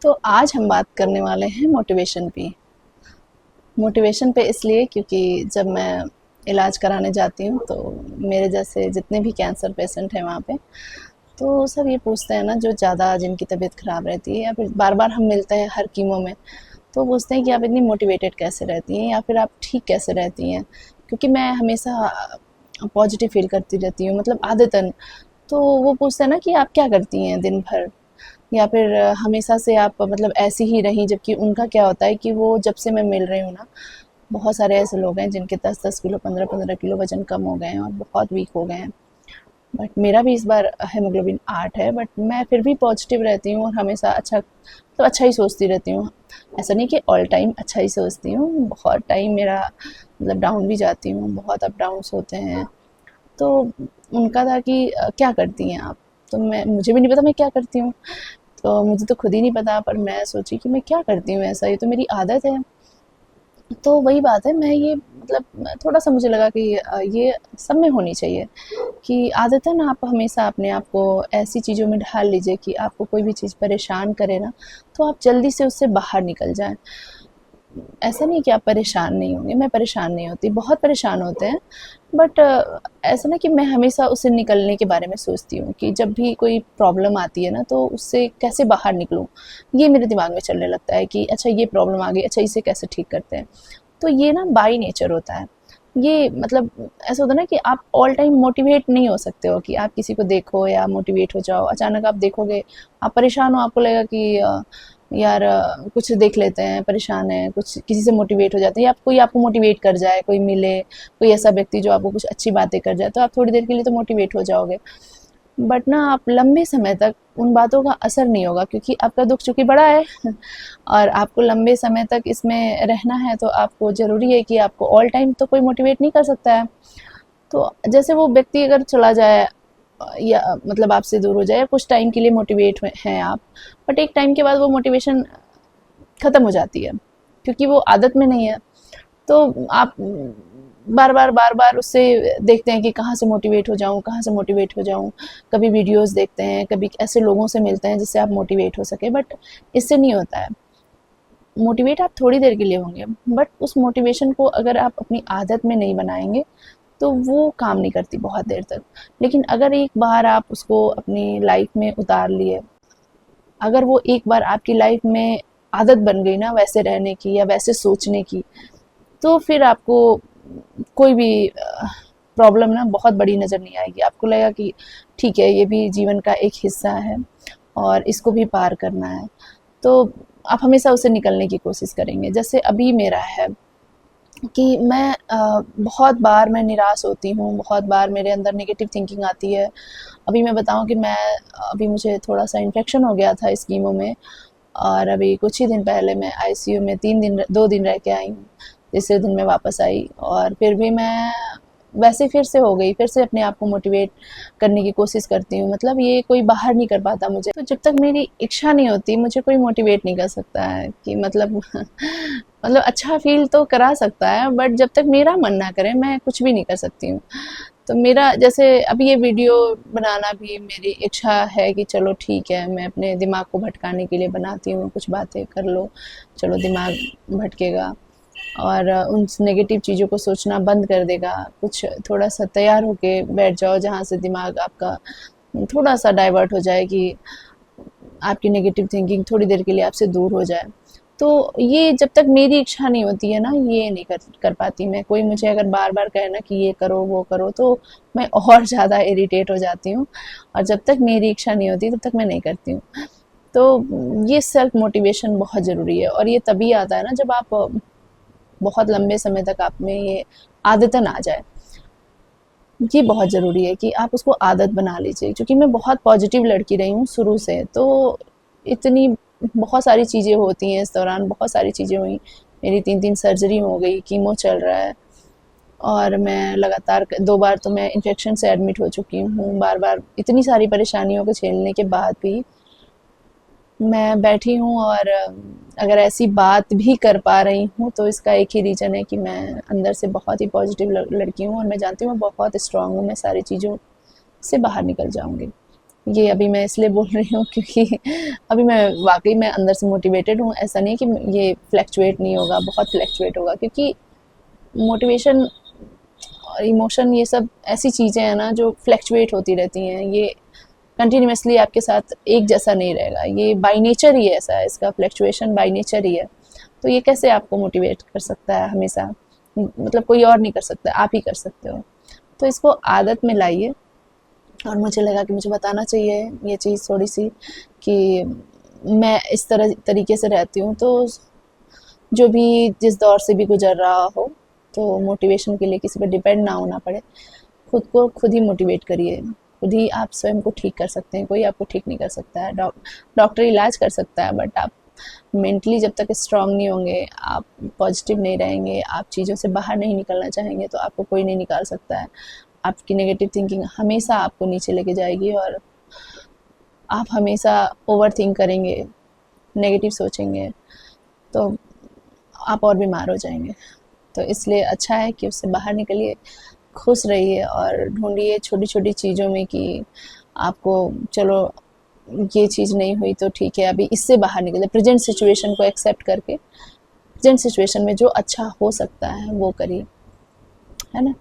तो आज हम बात करने वाले हैं मोटिवेशन पे। मोटिवेशन पे इसलिए क्योंकि जब मैं इलाज कराने जाती हूँ तो मेरे जैसे जितने भी कैंसर पेशेंट हैं वहाँ पे, तो सब ये पूछते हैं ना, जो ज़्यादा जिनकी तबीयत ख़राब रहती है या फिर बार-बार हम मिलते हैं हर कीमो में, तो पूछते हैं कि आप इतनी मोटिवेटेड कैसे रहती हैं या फिर आप ठीक कैसे रहती हैं? क्योंकि मैं हमेशा पॉज़िटिव फ़ील करती रहती हूँ, मतलब आदतन। तो वो पूछते हैं ना कि आप क्या करती हैं दिन भर? या फिर हमेशा से आप मतलब ऐसी ही रहीं, जबकि उनका क्या होता है कि वो जब से मैं मिल रही हूँ ना, बहुत सारे ऐसे लोग हैं जिनके 10-10 किलो 15-15 किलो वज़न कम हो गए हैं और बहुत वीक हो गए हैं। बट मेरा भी इस बार हीमोग्लोबिन 8 है, बट मैं फिर भी पॉजिटिव रहती हूँ और हमेशा अच्छा तो अच्छा ही सोचती रहती हूँ। ऐसा नहीं कि ऑल टाइम अच्छा ही सोचती हूँ, बहुत टाइम मेरा मतलब डाउन भी जाती हूँ, बहुत अप डाउन्स होते हैं। तो उनका था कि क्या करती हैं आप? तो मैं मुझे भी नहीं पता मैं क्या करती हूँ। तो मुझे तो खुद ही नहीं पता, पर मैं सोची कि मैं क्या करती हूँ ऐसा, ये तो मेरी आदत है। तो वही बात है, मैं ये मतलब थोड़ा-सा मुझे लगा कि ये सब में होनी चाहिए कि आदतन आप हमेशा अपने आप को ऐसी चीज़ों में ढाल लीजिए कि आपको कोई भी चीज़ परेशान करे ना, तो आप जल्दी से उससे बाहर निकल जाएँ। ऐसा नहीं कि आप परेशान नहीं होंगे, मैं परेशान नहीं होती, बहुत परेशान होते हैं, बट ऐसा ना कि मैं हमेशा उससे निकलने के बारे में सोचती हूँ कि जब भी कोई प्रॉब्लम आती है ना, तो उससे कैसे बाहर निकलूँ, ये मेरे दिमाग में चलने लगता है कि अच्छा ये प्रॉब्लम आ गई, अच्छा इसे कैसे ठीक करते हैं। तो ये ना बाई नेचर होता है। ये मतलब ऐसा होता है ना कि आप ऑल टाइम मोटिवेट नहीं हो सकते हो कि आप किसी को देखो या मोटिवेट हो जाओ। अचानक आप देखोगे, आप परेशान हो, आपको लगेगा कि यार कुछ देख लेते हैं, परेशान हैं, कुछ किसी से मोटिवेट हो जाते हैं या कोई आपको मोटिवेट कर जाए, कोई मिले, कोई ऐसा व्यक्ति जो आपको कुछ अच्छी बातें कर जाए, तो आप थोड़ी देर के लिए तो मोटिवेट हो जाओगे। बट ना आप लंबे समय तक उन बातों का असर नहीं होगा, क्योंकि आपका दुख चूँकि बड़ा है और आपको लंबे समय तक इसमें रहना है, तो आपको ज़रूरी है कि आपको ऑल टाइम तो कोई मोटिवेट नहीं कर सकता है। तो जैसे वो व्यक्ति अगर चला जाए या मतलब आपसे दूर हो जाए, या कुछ टाइम के लिए मोटिवेट हैं आप, बट एक टाइम के बाद वो मोटिवेशन ख़त्म हो जाती है, क्योंकि वो आदत में नहीं है। तो आप बार-बार उससे देखते हैं कि कहाँ से मोटिवेट हो जाऊँ, कहाँ से मोटिवेट हो जाऊँ। कभी वीडियोज़ देखते हैं, कभी ऐसे लोगों से मिलते हैं जिससे आप मोटिवेट हो सकें, बट इससे नहीं होता है। मोटिवेट आप थोड़ी देर के लिए होंगे, बट उस मोटिवेशन को अगर आप अपनी आदत में नहीं बनाएँगे, तो वो काम नहीं करती बहुत देर तक। लेकिन अगर एक बार आप उसको अपनी लाइफ़ में उतार लिए, अगर वो एक बार आपकी लाइफ़ में आदत बन गई ना वैसे रहने की या वैसे सोचने की, तो फिर आपको कोई भी प्रॉब्लम ना बहुत बड़ी नज़र नहीं आएगी। आपको लगेगा कि ठीक है, ये भी जीवन का एक हिस्सा है और इसको भी पार करना है। तो आप हमेशा उससे निकलने की कोशिश करेंगे। जैसे अभी मेरा है कि मैं बहुत बार मैं निराश होती हूँ, बहुत बार मेरे अंदर नेगेटिव थिंकिंग आती है। अभी मैं बताऊँ कि मैं अभी मुझे थोड़ा-सा इन्फेक्शन हो गया था इस कीमो में, और अभी कुछ ही दिन पहले मैं आईसीयू में 2 दिन रह के आई हूँ। तीसरे दिन मैं वापस आई और फिर भी मैं वैसे फिर से हो गई, फिर से अपने आप को मोटिवेट करने की कोशिश करती हूँ। मतलब ये कोई बाहर नहीं कर पाता मुझे। तो जब तक मेरी इच्छा नहीं होती, मुझे कोई मोटिवेट नहीं कर सकता है कि मतलब मतलब अच्छा फ़ील तो करा सकता है, बट जब तक मेरा मन ना करे, मैं कुछ भी नहीं कर सकती हूँ। तो मेरा जैसे अभी ये वीडियो बनाना भी मेरी इच्छा है कि चलो ठीक है, मैं अपने दिमाग को भटकाने के लिए बनाती हूँ, कुछ बातें कर लो, चलो दिमाग भटकेगा और उन नेगेटिव चीज़ों को सोचना बंद कर देगा। कुछ थोड़ा-सा तैयार होके बैठ जाओ जहाँ से दिमाग आपका थोड़ा-सा डाइवर्ट हो जाए कि आपकी नेगेटिव थिंकिंग थोड़ी देर के लिए आपसे दूर हो जाए। तो ये जब तक मेरी इच्छा नहीं होती है ना, ये नहीं कर कर पाती मैं। कोई मुझे अगर बार-बार कहे ना कि ये करो, वो करो, तो मैं और ज़्यादा इरिटेट हो जाती हूँ और जब तक मेरी इच्छा नहीं होती, तब तक मैं नहीं करती हूँ। तो ये सेल्फ मोटिवेशन बहुत ज़रूरी है और ये तभी आता है ना, जब आप बहुत लंबे समय तक आप में ये आदतन आ जाए। ये बहुत ज़रूरी है कि आप उसको आदत बना लीजिए, क्योंकि मैं बहुत पॉजिटिव लड़की रही हूँ शुरू से, तो इतनी बहुत सारी चीज़ें होती हैं इस दौरान, बहुत सारी चीज़ें हुई। मेरी 3-3 सर्जरी हो गई, कीमो चल रहा है और मैं लगातार 2 बार तो मैं इन्फेक्शन से एडमिट हो चुकी हूँ। बार-बार इतनी सारी परेशानियों को झेलने के बाद भी मैं बैठी हूँ और अगर ऐसी बात भी कर पा रही हूँ, तो इसका एक ही रीज़न है कि मैं अंदर से बहुत ही पॉजिटिव लड़की हूँ और मैं जानती हूँ मैं बहुत स्ट्रॉन्ग हूँ, मैं सारी चीज़ों से बाहर निकल जाऊँगी। ये अभी मैं इसलिए बोल रही हूँ क्योंकि अभी मैं वाक़ई में अंदर से मोटिवेटेड हूँ। ऐसा नहीं है कि ये फ्लक्चुएट नहीं होगा, बहुत फ्लक्चुएट होगा, क्योंकि मोटिवेशन और इमोशन ये सब ऐसी चीज़ें हैं ना जो फ्लक्चुएट होती रहती हैं। ये कंटिन्यूअसली आपके साथ एक जैसा नहीं रहेगा, ये बाय नेचर ही ऐसा है, इसका फ्लक्चुएशन बाय नेचर ही है। तो ये कैसे आपको मोटिवेट कर सकता है हमेशा? मतलब कोई और नहीं कर सकता, आप ही कर सकते हो। तो इसको आदत में लाइए। और मुझे लगा कि मुझे बताना चाहिए ये चीज़ थोड़ी-सी, कि मैं इस तरीके से रहती हूँ, तो जो भी जिस दौर से भी गुज़र रहा हो, तो मोटिवेशन के लिए किसी पे डिपेंड ना होना पड़े। खुद को खुद ही मोटिवेट करिए, खुद ही आप स्वयं को ठीक कर सकते हैं, कोई आपको ठीक नहीं कर सकता है। डॉक्टर इलाज कर सकता है, बट आप मेंटली जब तक स्ट्रॉन्ग नहीं होंगे, आप पॉजिटिव नहीं रहेंगे, आप चीज़ों से बाहर नहीं निकलना चाहेंगे, तो आपको कोई नहीं निकाल सकता है। आपकी नेगेटिव थिंकिंग हमेशा आपको नीचे लेके जाएगी, और आप हमेशा ओवरथिंक करेंगे, नेगेटिव सोचेंगे, तो आप और बीमार हो जाएँगे। तो इसलिए अच्छा है कि उससे बाहर निकलिए, खुश रहिए और ढूँढिए छोटी-छोटी चीज़ों में कि आपको, चलो ये चीज़ नहीं हुई तो ठीक है, अभी इससे बाहर निकलिए। प्रेज़ेंट सिचुएशन को एक्सेप्ट करके, प्रेज़ेंट सिचुएशन में जो अच्छा हो सकता है वो करिए, है ना?